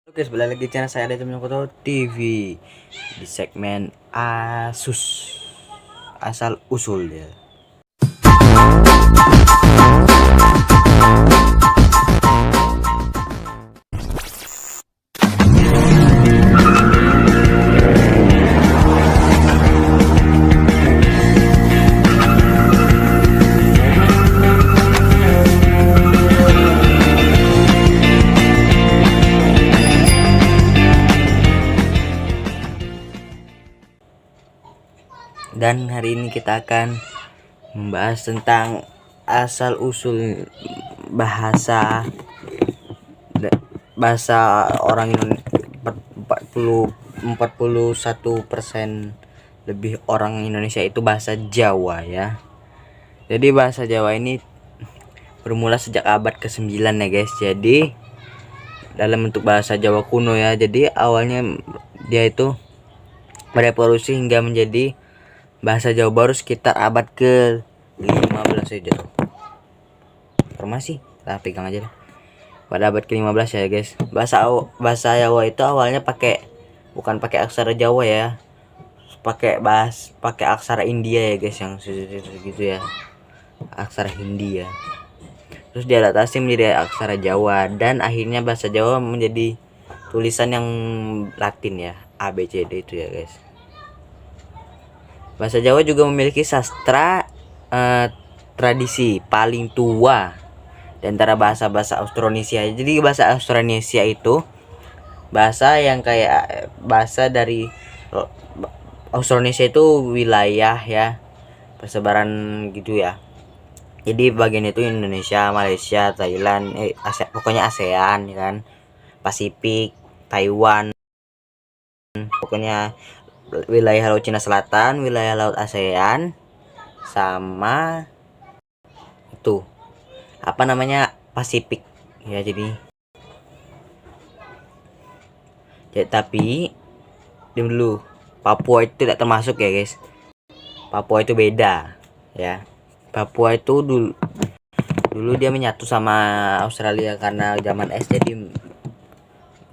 Oke, sebelah lagi channel saya ada teman Koto TV di segmen Asus asal usul ya. Dan hari ini kita akan membahas tentang asal usul bahasa orang Indonesia. 41% lebih orang Indonesia itu bahasa Jawa ya. Jadi bahasa Jawa ini bermula sejak abad ke-9 ya guys. Jadi dalam bentuk bahasa Jawa kuno ya. Jadi awalnya dia itu berevolusi hingga menjadi bahasa Jawa baru sekitar abad ke-15 aja tuh. Informasi lah, pegang aja deh. Pada abad ke-15 ya guys. Bahasa Jawa itu awalnya bukan pakai aksara Jawa ya. Pakai aksara India ya guys, yang gitu ya. Aksara Hindi ya. Terus diadaptasi menjadi aksara Jawa dan akhirnya bahasa Jawa menjadi tulisan yang Latin ya, A B C D itu ya guys. Bahasa Jawa juga memiliki sastra tradisi paling tua di antara bahasa-bahasa Austronesia. Jadi bahasa Austronesia itu bahasa yang kayak bahasa dari Austronesia itu wilayah ya, persebaran gitu ya. Jadi bagian itu Indonesia, Malaysia, Thailand, pokoknya ASEAN ya kan, Pasifik, Taiwan, pokoknya wilayah Laut Cina Selatan, wilayah Laut ASEAN, sama itu apa namanya Pasifik ya. Jadi tapi dulu Papua itu tidak termasuk ya guys. Papua itu beda ya. Papua itu dulu dia menyatu sama Australia karena zaman es, jadi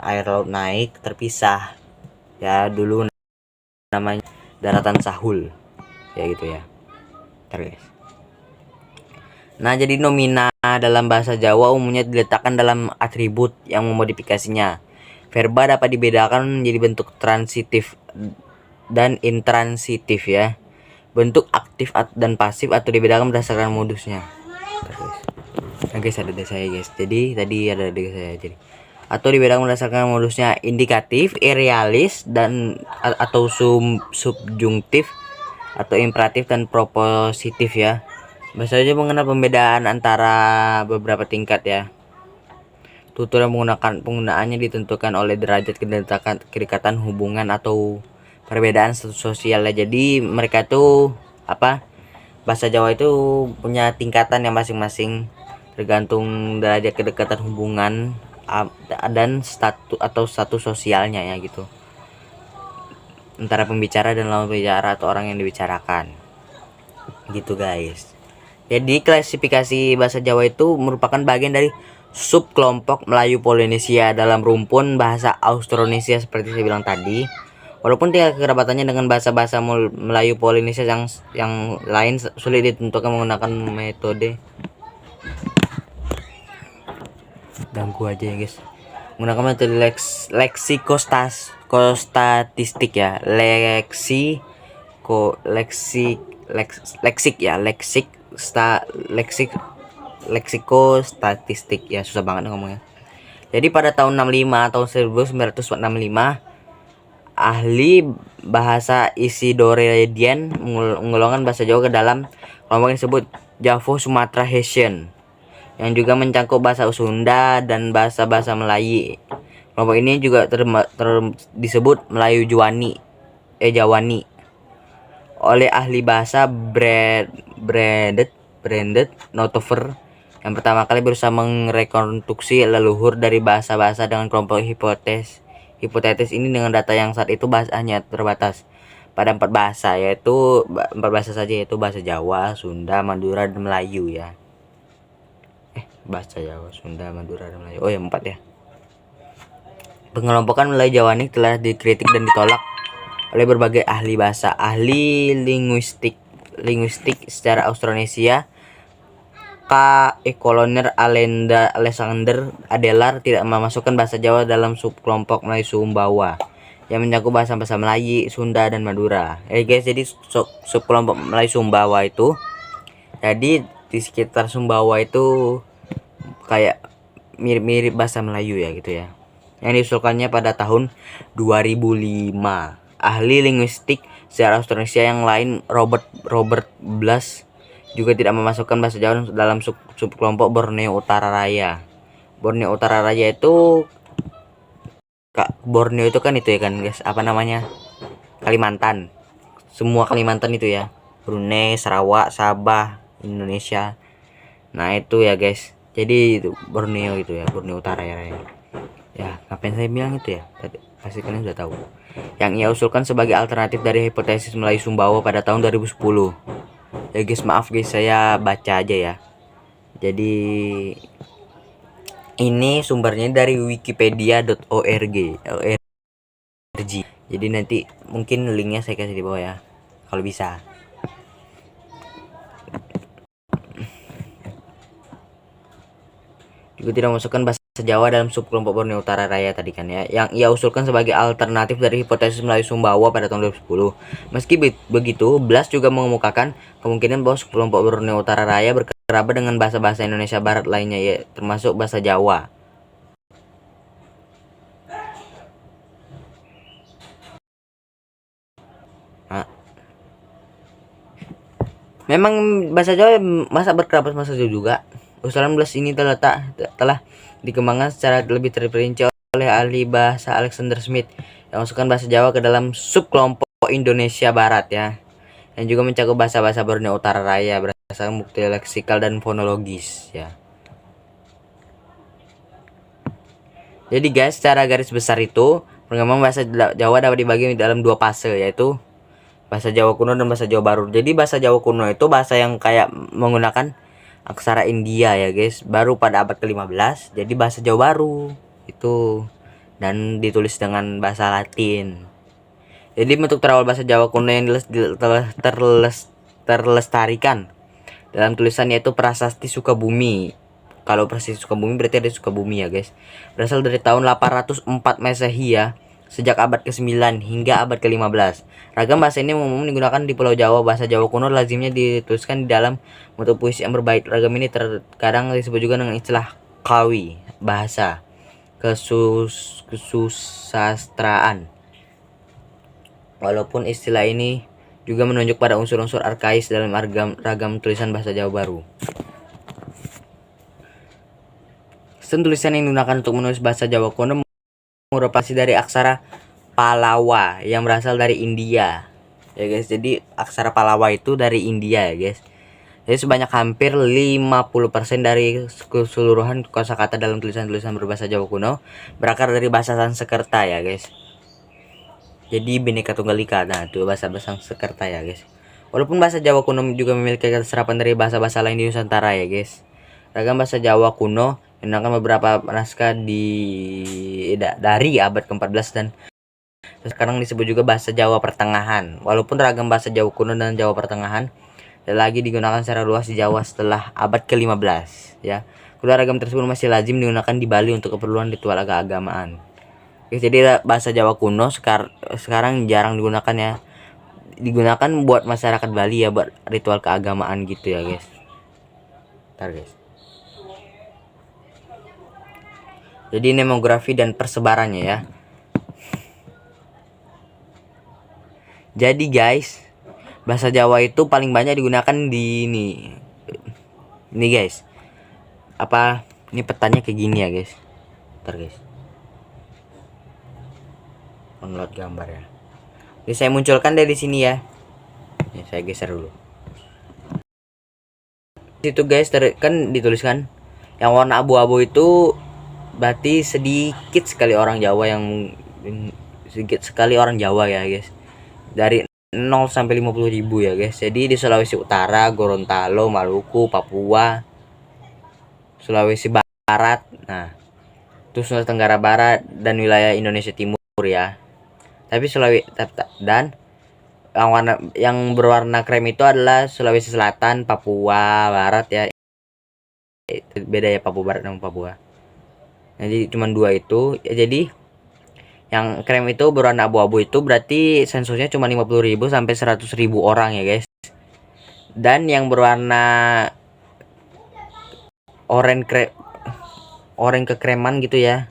air laut naik terpisah ya. Dulu namanya daratan Sahul ya gitu ya. Terus nah, jadi nomina dalam bahasa Jawa umumnya diletakkan dalam atribut yang memodifikasinya. Verba dapat dibedakan menjadi bentuk transitif dan intransitif ya. Bentuk aktif dan pasif atau dibedakan berdasarkan modusnya. Terus nah guys, ada saya guys. Jadi tadi ada saya jadi atau dibedakan berdasarkan modusnya: indikatif, irrealis, dan atau subjungtif, atau imperatif dan propositif ya. Bahasa aja mengenal pembedaan antara beberapa tingkat ya. Tutur yang penggunaannya ditentukan oleh derajat kedekatan hubungan atau perbedaan status sosial ya. Jadi mereka tuh bahasa Jawa itu punya tingkatan yang masing-masing tergantung derajat kedekatan hubungan dan status sosialnya ya gitu, antara pembicara dan lawan bicara atau orang yang dibicarakan gitu guys. Jadi klasifikasi bahasa Jawa itu merupakan bagian dari subkelompok Melayu Polinesia dalam rumpun bahasa Austronesia seperti saya bilang tadi. Walaupun tidak kerabatannya dengan bahasa-bahasa Melayu Polinesia yang lain sulit ditentukan menggunakan metode ganggu aja ya guys. Menggunakan metode leksik ya. Leksikostatistik ya, susah banget ngomongnya. Jadi pada tahun 1945 ahli bahasa Isidore Dian menggolongkan bahasa Jawa ke dalam kelompok yang disebut Javo Sumatera Hessian, yang juga mencangkup bahasa Sunda dan bahasa-bahasa Melayu. Kelompok ini juga disebut Melayu Jawani oleh ahli bahasa Branded Notover, yang pertama kali berusaha merekonstruksi leluhur dari bahasa-bahasa dengan kelompok hipotetis ini dengan data yang saat itu bahasanya terbatas pada 4 bahasa, yaitu 4 bahasa saja, yaitu bahasa Jawa, Sunda, Madura, dan Melayu ya. Bahasa Jawa, Sunda, Madura, dan Melayu. Oh ya, 4 ya. Pengelompokan Melayu Jawa ini telah dikritik dan ditolak oleh berbagai ahli bahasa, ahli linguistik secara Austronesia. K. Koloner Alexander Adelar tidak memasukkan bahasa Jawa dalam subkelompok Melayu Sumbawa yang mencakup bahasa-bahasa Melayu, Sunda, dan Madura. Guys, jadi subkelompok Melayu Sumbawa itu, jadi di sekitar Sumbawa itu kayak mirip-mirip bahasa Melayu ya gitu ya. Yang diusulkannya pada tahun 2005. Ahli linguistik secara Austronesia yang lain Robert Blas juga tidak memasukkan bahasa Jawa dalam subkelompok Borneo Utara Raya. Borneo Utara Raya itu Borneo itu kan itu ya kan guys, apa namanya, Kalimantan, semua Kalimantan itu ya, Brunei, Sarawak, Sabah, Indonesia. Nah itu ya guys, jadi itu Borneo itu ya, Borneo Utara ya. Ya ngapain saya bilang itu ya, pasti kalian sudah tahu. Yang ia usulkan sebagai alternatif dari hipotesis Melayu Sumbawa pada tahun 2010. Ya guys, maaf guys, saya baca aja ya. Jadi ini sumbernya dari wikipedia.org. Jadi nanti mungkin linknya saya kasih di bawah ya, kalau bisa. Juga tidak memasukkan bahasa Jawa dalam subkelompok Borneo Utara Raya tadi kan ya, yang ia usulkan sebagai alternatif dari hipotesis Melayu Sumbawa pada tahun 2010. Meski begitu, Blas juga mengemukakan kemungkinan bahwa subkelompok Borneo Utara Raya berkerabat dengan bahasa-bahasa Indonesia Barat lainnya, ya termasuk bahasa Jawa. Nah, memang bahasa Jawa masa berkerabat bahasa Jawa juga. Usulan Blas ini telah dikembangkan secara lebih terperinci oleh ahli bahasa Alexander Smith yang masukkan bahasa Jawa ke dalam subkelompok Indonesia Barat ya, yang juga mencakup bahasa-bahasa Borneo Utara Raya berdasarkan bukti leksikal dan fonologis ya. Jadi guys, secara garis besar itu pengembangan bahasa Jawa dapat dibagi dalam dua fase, yaitu bahasa Jawa kuno dan bahasa Jawa baru. Jadi bahasa Jawa kuno itu bahasa yang kayak menggunakan aksara India ya guys, baru pada abad ke-15 jadi bahasa Jawa baru itu, dan ditulis dengan bahasa Latin. Jadi bentuk terawal bahasa Jawa kuno yang terlestarikan dalam tulisan yaitu Prasasti Sukabumi. Kalau Prasasti Sukabumi berarti ada Sukabumi ya guys, berasal dari tahun 804 Masehi ya, sejak abad ke-9 hingga abad ke-15. Ragam bahasa ini umumnya digunakan di Pulau Jawa. Bahasa Jawa kuno lazimnya dituliskan di dalam bentuk puisi yang berbait. Ragam ini terkadang disebut juga dengan istilah kawi bahasa kesusastraan. Walaupun istilah ini juga menunjuk pada unsur-unsur arkais dalam ragam tulisan bahasa Jawa baru. Sistem tulisan yang digunakan untuk menulis bahasa Jawa kuno merupakan dari aksara Palawa yang berasal dari India ya guys. Jadi aksara Palawa itu dari India ya guys. Jadi sebanyak hampir 50% dari keseluruhan kosakata dalam tulisan-tulisan berbahasa Jawa kuno berakar dari bahasa Sanskerta ya guys. Jadi Bhinneka Tunggal Ika, nah itu bahasa Sanskerta ya guys. Walaupun bahasa Jawa kuno juga memiliki serapan dari bahasa-bahasa lain di Nusantara ya guys. Ragam bahasa Jawa kuno menggunakan beberapa naskah dari abad ke-14 dan sekarang disebut juga bahasa Jawa Pertengahan. Walaupun ragam bahasa Jawa kuno dan Jawa Pertengahan lagi digunakan secara luas di Jawa setelah abad ke-15 ya. Kedua ragam tersebut masih lazim digunakan di Bali untuk keperluan ritual keagamaan. Jadi bahasa Jawa kuno sekarang jarang digunakan ya. Digunakan buat masyarakat Bali ya, buat ritual keagamaan gitu ya guys. Ntar guys. Jadi demografi dan persebarannya ya. Jadi guys, bahasa Jawa itu paling banyak digunakan di ini guys. Apa ini petanya kayak gini ya guys. Ntar guys, download gambar ya. Jadi saya munculkan dari sini ya. Ini saya geser dulu. Itu guys kan dituliskan yang warna abu-abu itu berarti sedikit sekali orang Jawa ya guys. Dari 0 sampai 50.000 ya guys. Jadi di Sulawesi Utara, Gorontalo, Maluku, Papua, Sulawesi Barat. Nah, terus Nusa Tenggara Barat dan wilayah Indonesia Timur ya. Tapi dan yang berwarna krem itu adalah Sulawesi Selatan, Papua Barat ya. Itu beda ya, Papua Barat dan Papua. Jadi cuma dua itu. Ya, jadi yang krem itu berwarna abu-abu itu berarti sensusnya cuma 50.000 sampai 100.000 orang ya guys. Dan yang berwarna oranye kekreman gitu ya,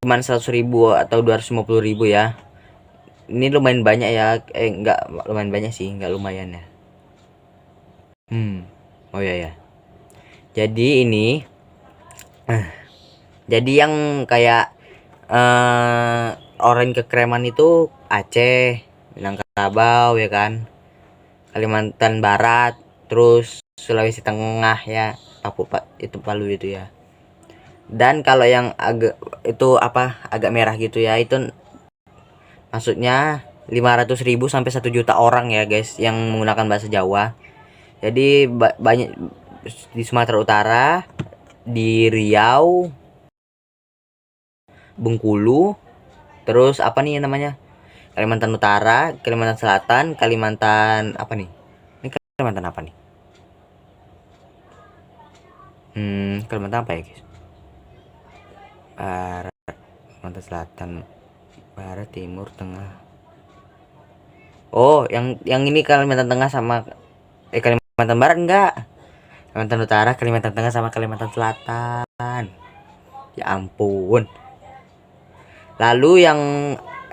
cuman 100.000 atau 250.000 ya. Ini lumayan banyak ya, enggak lumayan banyak sih, enggak lumayan ya. Oh ya ya. Jadi ini jadi yang kayak oranye kekreman itu Aceh, Minangkabau ya kan, Kalimantan Barat, terus Sulawesi Tengah ya, Papua itu Palu itu ya. Dan kalau yang agak merah gitu ya, itu maksudnya 500.000 sampai 1 juta orang ya guys yang menggunakan bahasa Jawa. Jadi banyak di Sumatera Utara, di Riau, Bengkulu, terus apa nih namanya, Kalimantan Utara, Kalimantan Selatan, Kalimantan apa nih, ini Kalimantan apa nih, Kalimantan apa ya guys, Barat, Kalimantan Selatan, Barat, Timur, Tengah. Oh yang ini Kalimantan Tengah sama Kalimantan Barat enggak, Kalimantan Utara, Kalimantan Tengah sama Kalimantan Selatan. Ya ampun. Lalu yang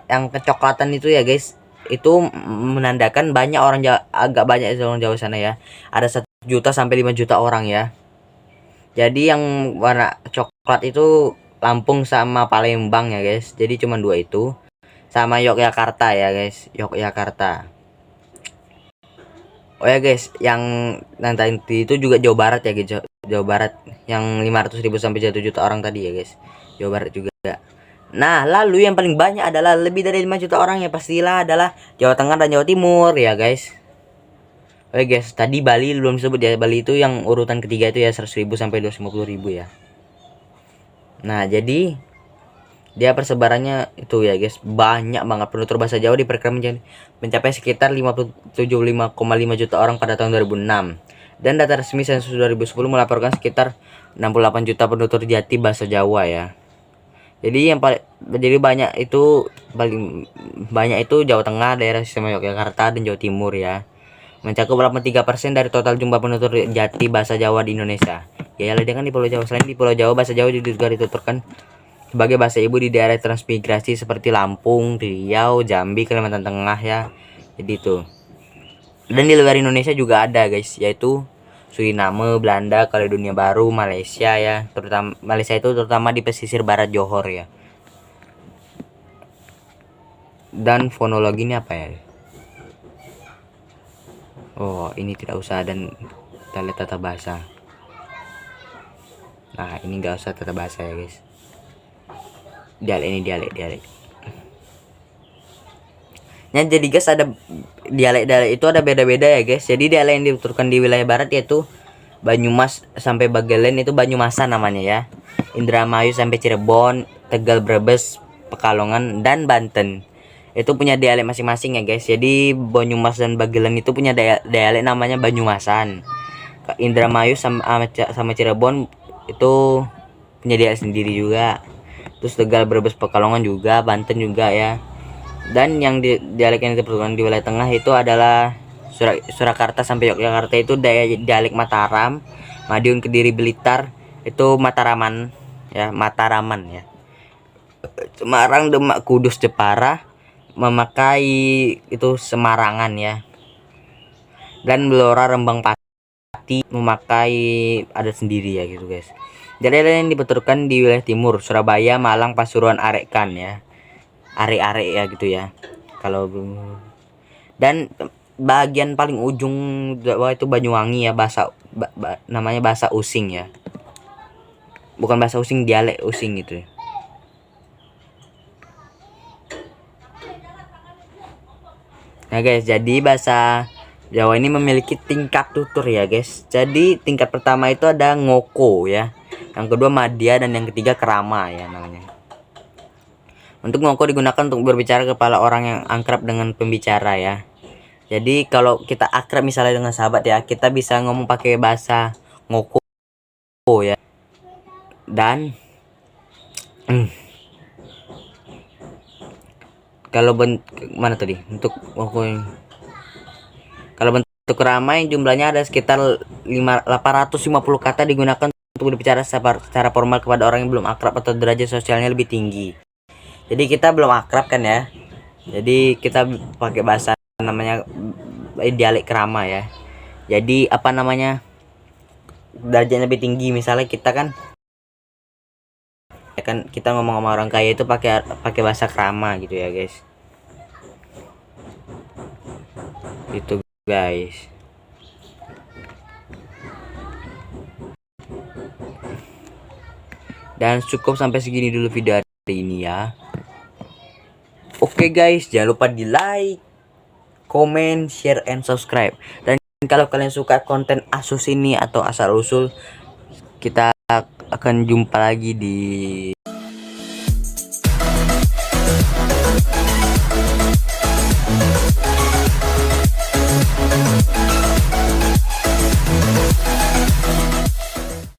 kecoklatan itu ya guys, itu menandakan banyak orang Jawa, agak banyak orang Jawa sana ya. Ada 1 juta sampai 5 juta orang ya. Jadi yang warna coklat itu Lampung sama Palembang ya guys. Jadi cuma dua itu. Sama Yogyakarta ya guys, Yogyakarta. Oh ya guys, yang nanti itu juga Jawa Barat ya guys, Jawa Barat yang 500.000 sampai 1 juta orang tadi ya guys. Jawa Barat juga. Nah, lalu yang paling banyak adalah lebih dari 5 juta orang ya pastilah adalah Jawa Tengah dan Jawa Timur ya guys. Oke guys, tadi Bali belum disebut ya. Bali itu yang urutan ketiga itu ya 100.000 sampai 250.000 ya. Nah, jadi dia persebarannya itu ya guys, banyak banget. Penutur bahasa Jawa diperkirakan mencapai sekitar 57,5 juta orang pada tahun 2006. Dan data resmi sensus 2010 melaporkan sekitar 68 juta penutur jati bahasa Jawa ya. Jadi paling banyak itu Jawa Tengah, daerah istimewa Yogyakarta dan Jawa Timur ya. Mencakup 83% dari total jumlah penutur jati bahasa Jawa di Indonesia. Ya, dia kan di Pulau Jawa. Selain di Pulau Jawa, bahasa Jawa juga dituturkan sebagai bahasa ibu di daerah transmigrasi seperti Lampung, Riau, Jambi, Kalimantan Tengah ya. Jadi itu. Dan di luar Indonesia juga ada guys, yaitu Suriname, Belanda, Kaledonia Baru, Malaysia ya. Terutama Malaysia itu terutama di pesisir barat Johor ya. Dan fonologi ini apa ya? Oh, ini tidak usah, dan kita lihat tata bahasa. Nah, ini enggak usah tata bahasa ya guys. Dialek. Nah, jadi guys, ada dialek itu ada beda-beda ya guys. Jadi dialek yang dituturkan di wilayah barat yaitu Banyumas sampai Bagelen itu Banyumasan namanya ya. Indramayu sampai Cirebon, Tegal, Brebes, Pekalongan dan Banten itu punya dialek masing-masing ya guys. Jadi Banyumas dan Bagelen itu punya dialek namanya Banyumasan. Indramayu sama Cirebon itu punya dialek sendiri juga. Terus Tegal, Brebes, Pekalongan juga, Banten juga ya. Dan yang dialek yang diperlukan di wilayah tengah itu adalah Surakarta sampai Yogyakarta itu dialek Mataram, Madiun, Kediri, Blitar itu Mataraman ya, Semarang, Demak, Kudus, Jepara memakai itu Semarangan ya. Dan Blora, Rembang, Pati memakai adat sendiri ya gitu guys. Dialek yang dipertuturkan di wilayah timur Surabaya, Malang, Pasuruan, Arekan ya. Are-are ya gitu ya. Kalau dan bagian paling ujung Jawa itu Banyuwangi ya, namanya bahasa Using ya. Bukan bahasa Using, dialek Using gitu ya. Nah guys, jadi bahasa Jawa ini memiliki tingkat tutur ya guys. Jadi tingkat pertama itu ada ngoko ya. yang kedua madya, dan yang ketiga kerama ya namanya. Untuk ngoko digunakan untuk berbicara kepala orang yang akrab dengan pembicara ya. Jadi kalau kita akrab misalnya dengan sahabat ya, kita bisa ngomong pakai bahasa ngoko ya. Dan kalau mana tadi untuk ngoko, kalau bentuk ramai jumlahnya ada sekitar 850 kata digunakan untuk berbicara secara formal kepada orang yang belum akrab atau derajat sosialnya lebih tinggi. Jadi kita belum akrab kan ya, jadi kita pakai bahasa namanya dialek kerama ya. Jadi apa namanya, derajatnya lebih tinggi, misalnya kita kan kita ngomong sama orang kaya itu pakai bahasa kerama gitu ya guys. Itu guys. Dan cukup sampai segini dulu video hari ini ya. Oke guys, jangan lupa di like, comment, share, and subscribe. Dan kalau kalian suka konten Asus ini atau asal usul, kita akan jumpa lagi di